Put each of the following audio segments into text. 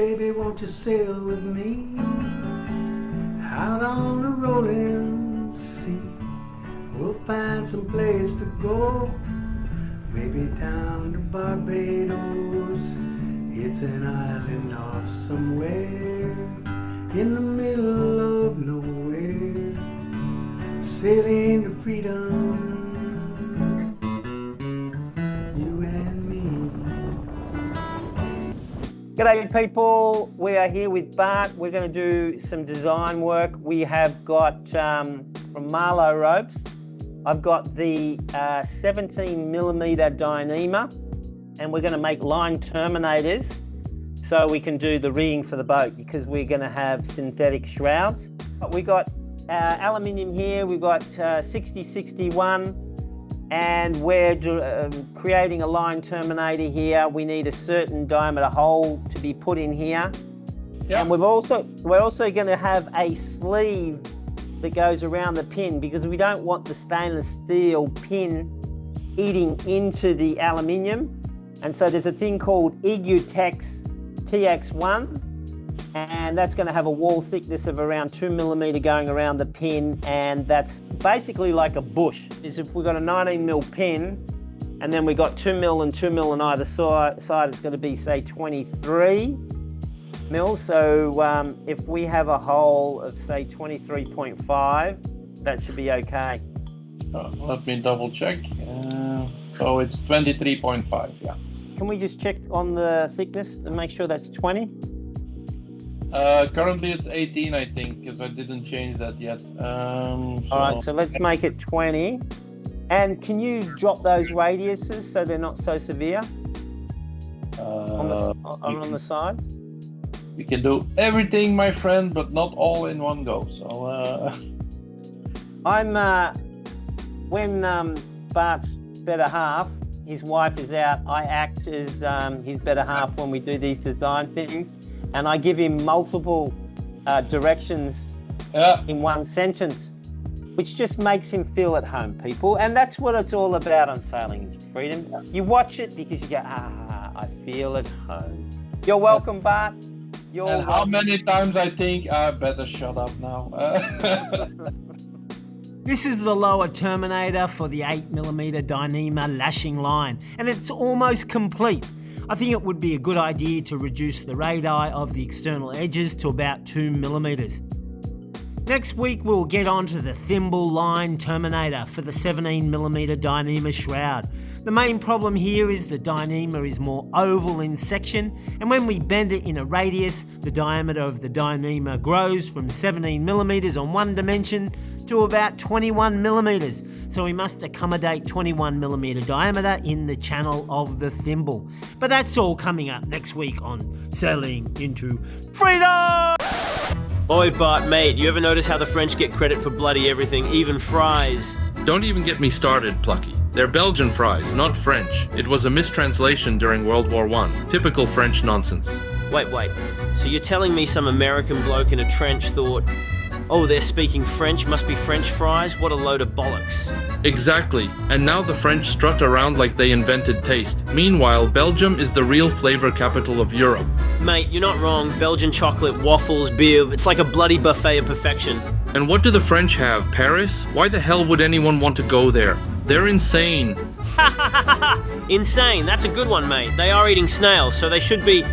baby, won't you sail with me out on the rolling sea? We'll find some place to go, maybe down to Barbados. It's an island off somewhere in the middle of nowhere, sailing to freedom, you and me. G'day people, we are here with Bart. We're going to do some design work. We have got from Marlow Ropes, I've got the 17mm Dyneema, and we're going to make line terminators so we can do the rigging for the boat, because we're going to have synthetic shrouds. We got aluminium here, we've got 6061, and we're creating a line terminator here. We need a certain diameter hole to be put in here. Yep. And we're also going to have a sleeve that goes around the pin, because we don't want the stainless steel pin eating into the aluminium. And so there's a thing called Igutex TX1, and that's going to have a wall thickness of around 2mm going around the pin, and that's basically like a bush. Is if we've got a 19mm pin, and then we got 2mm and 2mm on either side, it's going to be, say, 23mm. So if we have a hole of, say, 23.5, that should be okay. Let me double check. So it's 23.5, yeah. Can we just check on the thickness and make sure that's 20? Currently it's 18, I think, because I didn't change that yet. All right, so let's make it 20. And can you drop those radiuses so they're not so severe on the side? You can do everything, my friend, but not all in one go. So when Bart's better half, his wife is out, I act as his better half when we do these design things, and I give him multiple directions in one sentence, which just makes him feel at home, people. And that's what it's all about on Sailing into Freedom. You watch it because you go, I feel at home. You're welcome, Bart. And how many times I think I better shut up now. This is the lower terminator for the 8mm Dyneema lashing line, and it's almost complete. I think it would be a good idea to reduce the radii of the external edges to about 2mm. Next week we'll get onto the thimble line terminator for the 17mm Dyneema shroud. The main problem here is the Dyneema is more oval in section, and when we bend it in a radius, the diameter of the Dyneema grows from 17mm on one dimension to about 21mm, so we must accommodate 21mm diameter in the channel of the thimble. But that's all coming up next week on Sailing into Freedom! Oi, Bart, mate, you ever notice how the French get credit for bloody everything, even fries? Don't even get me started, Plucky. They're Belgian fries, not French. It was a mistranslation during World War I. Typical French nonsense. Wait, so you're telling me some American bloke in a trench thought, oh, they're speaking French, must be French fries? What a load of bollocks. Exactly, and now the French strut around like they invented taste. Meanwhile, Belgium is the real flavor capital of Europe. Mate, you're not wrong. Belgian chocolate, waffles, beer, it's like a bloody buffet of perfection. And what do the French have? Paris? Why the hell would anyone want to go there? They're insane. Insane, that's a good one, mate. They are eating snails, so they should be...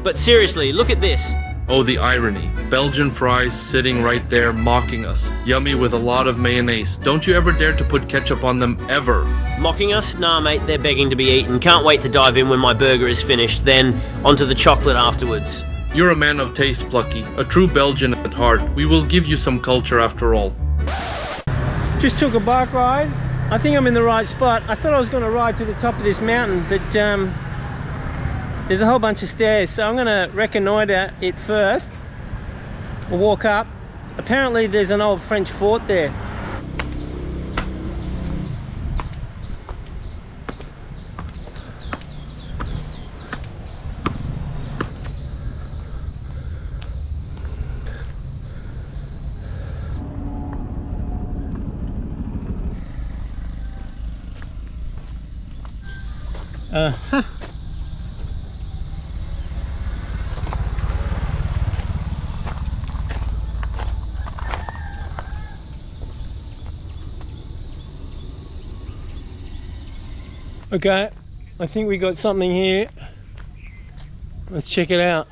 But seriously, look at this. Oh, the irony. Belgian fries sitting right there mocking us. Yummy with a lot of mayonnaise. Don't you ever dare to put ketchup on them, ever. Mocking us? Nah, mate, they're begging to be eaten. Can't wait to dive in when my burger is finished, then onto the chocolate afterwards. You're a man of taste, Plucky. A true Belgian at heart. We will give you some culture after all. Just took a bike ride. I think I'm in the right spot. I thought I was going to ride to the top of this mountain, but there's a whole bunch of stairs, so I'm going to reconnoiter it first. We'll walk up. Apparently there's an old French fort there. Okay, I think we got something here. Let's check it out.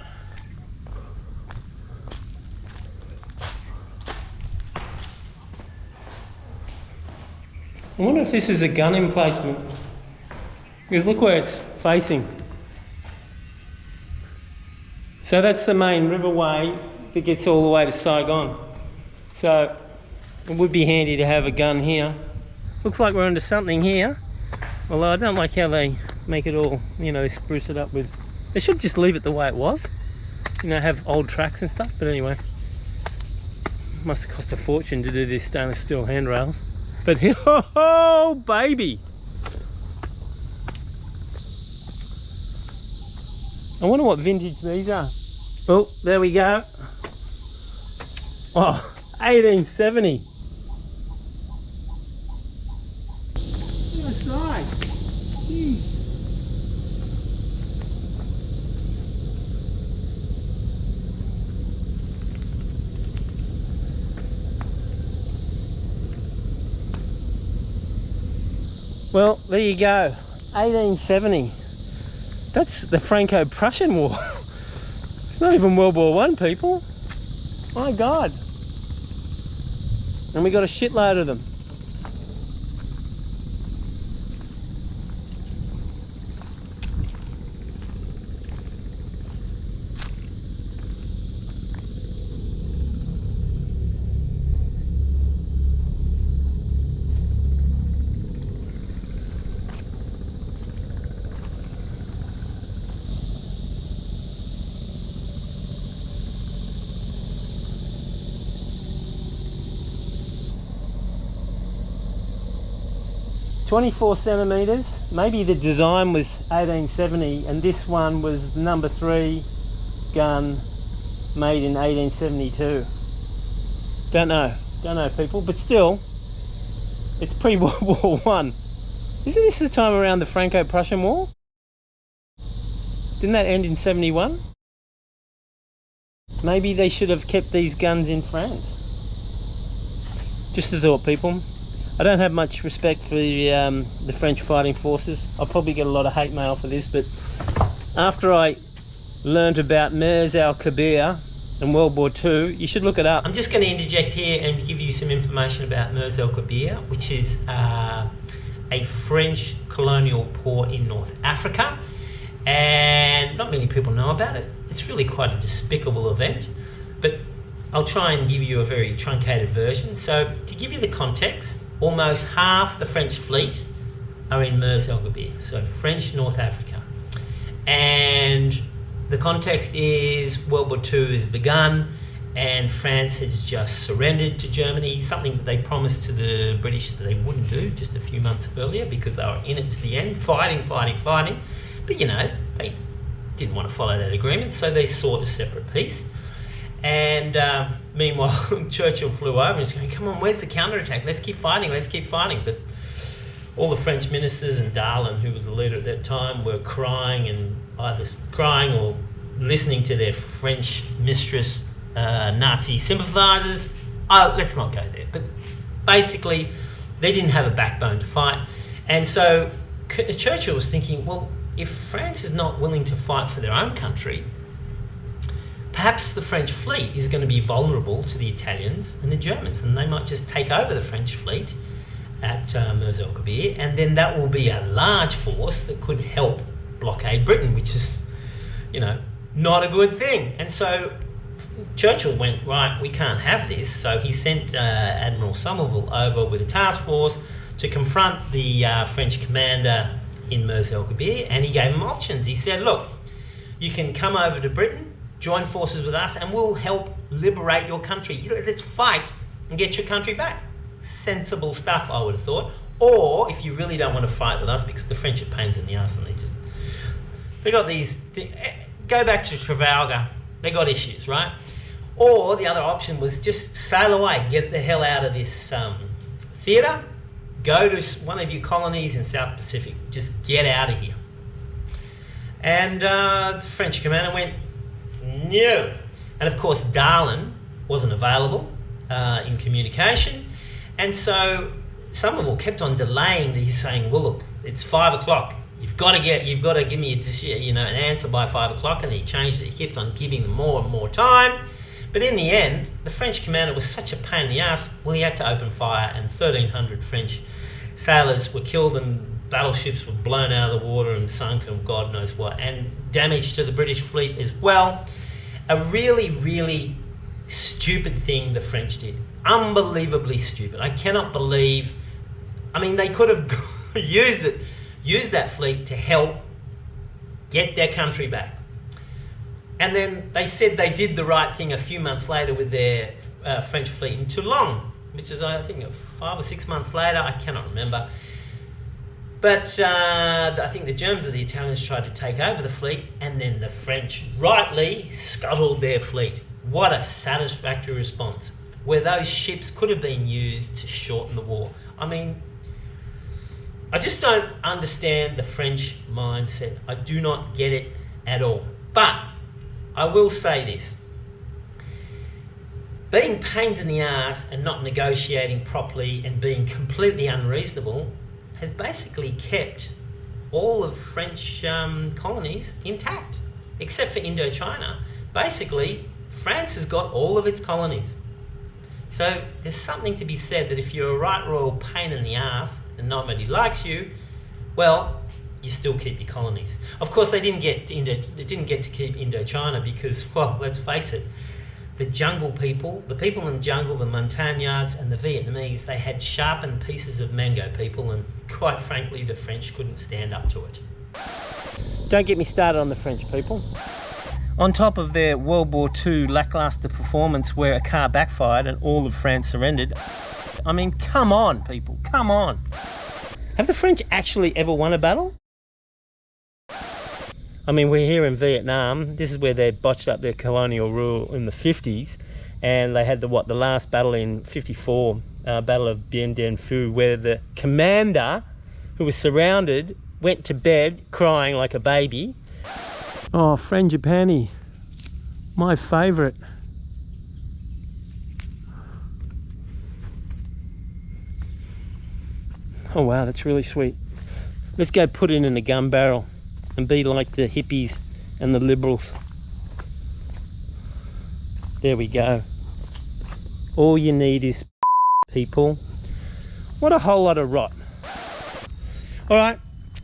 I wonder if this is a gun emplacement, because look where it's facing. So that's the main riverway that gets all the way to Saigon. So it would be handy to have a gun here. Looks like we're onto something here, although I don't like how they make it all, you know, spruce it up with. They should just leave it the way it was, you know, have old tracks and stuff. But anyway, must have cost a fortune to do this stainless steel handrails. But oh baby, I wonder what vintage these are. Oh, there we go. Oh, 1870. Look at the size. Jeez. Well, there you go, 1870. That's the Franco-Prussian War. It's not even World War I, people. My God. And we got a shitload of them. .24 centimeters. Maybe the design was 1870 and this one was number 3 gun made in 1872. Don't know people, but still it's pre-World War One. Isn't this the time around the Franco-Prussian War? Didn't that end in 71? Maybe they should have kept these guns in France. Just a thought, people. I don't have much respect for the French fighting forces. I'll probably get a lot of hate mail for this, but after I learnt about Meral Kabir in World War II, you should look it up. I'm just going to interject here and give you some information about Meral Kabir, which is a French colonial port in North Africa, and not many people know about it. It's really quite a despicable event, but I'll try and give you a very truncated version. So to give you the context, almost half the French fleet are in Meral Kabir, so French North Africa. And the context is World War II has begun and France has just surrendered to Germany, something that they promised to the British that they wouldn't do just a few months earlier because they were in it to the end, fighting. But you know, they didn't want to follow that agreement, so they sought a separate peace. And meanwhile, Churchill flew over and was going, come on, where's the counterattack? Let's keep fighting. But all the French ministers and Darlan, who was the leader at that time, were crying and either crying or listening to their French mistress, Nazi sympathisers. Let's not go there. But basically, they didn't have a backbone to fight. And so Churchill was thinking, well, if France is not willing to fight for their own country, perhaps the French fleet is going to be vulnerable to the Italians and the Germans, and they might just take over the French fleet at Meral Kabir, and then that will be a large force that could help blockade Britain, which is, you know, not a good thing. And so Churchill went, right, we can't have this. So he sent Admiral Somerville over with a task force to confront the French commander in Meral Kabir, and he gave him options. He said, look, you can come over to Britain, join forces with us, and we'll help liberate your country. You know, let's fight and get your country back. Sensible stuff, I would have thought. Or if you really don't want to fight with us, because the French are pains in the arse and they got these, go back to Trafalgar, they got issues, right? Or the other option was just sail away, get the hell out of this theatre, go to one of your colonies in South Pacific, just get out of here. And the French commander went, no. And of course Darlan wasn't available in communication, and so Somerville kept on delaying. He's saying, well look, it's 5 o'clock. You've got to give me an answer by 5 o'clock, and he changed it. He kept on giving them more and more time. But in the end, the French commander was such a pain in the ass, well, he had to open fire, and 1,300 French sailors were killed, and battleships were blown out of the water and sunk, and God knows what, and damage to the British fleet as well. A really, really stupid thing the French did. Unbelievably stupid. I cannot believe, I mean, they could have used that fleet to help get their country back. And then they said they did the right thing a few months later with their French fleet in Toulon, which is, I think, 5 or 6 months later. I cannot remember. But I think the Germans or the Italians tried to take over the fleet, and then the French rightly scuttled their fleet. What a satisfactory response, where those ships could have been used to shorten the war. I mean, I just don't understand the French mindset. I do not get it at all. But I will say this. Being pains in the ass and not negotiating properly and being completely unreasonable has basically kept all of French colonies intact, except for Indochina. Basically, France has got all of its colonies. So there's something to be said that if you're a right royal pain in the ass and nobody likes you, well, you still keep your colonies. Of course, they didn't get to keep Indochina because, well, let's face it, the jungle people, the people in the jungle, the Montagnards and the Vietnamese, they had sharpened pieces of mango people, and quite frankly, the French couldn't stand up to it. Don't get me started on the French people. On top of their World War II lackluster performance where a car backfired and all of France surrendered, I mean, come on, people, come on. Have the French actually ever won a battle? I mean, we're here in Vietnam. This is where they botched up their colonial rule in the 50s, and they had the last battle in 54, Battle of Bien Dien Phu, where the commander, who was surrounded, went to bed crying like a baby. Oh, frangipani, my favourite. Oh wow, that's really sweet. Let's go put it in a gun barrel and be like the hippies and the liberals. There we go. All you need is people. What a whole lot of rot. Alright,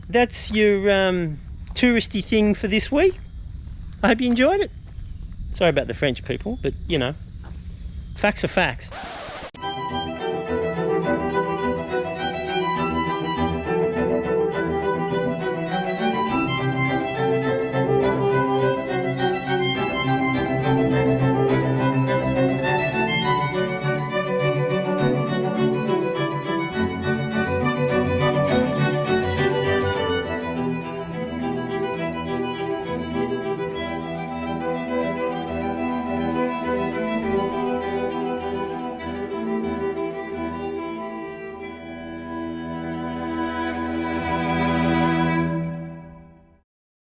that's your touristy thing for this week. I hope you enjoyed it. Sorry about the French people, but you know, facts are facts.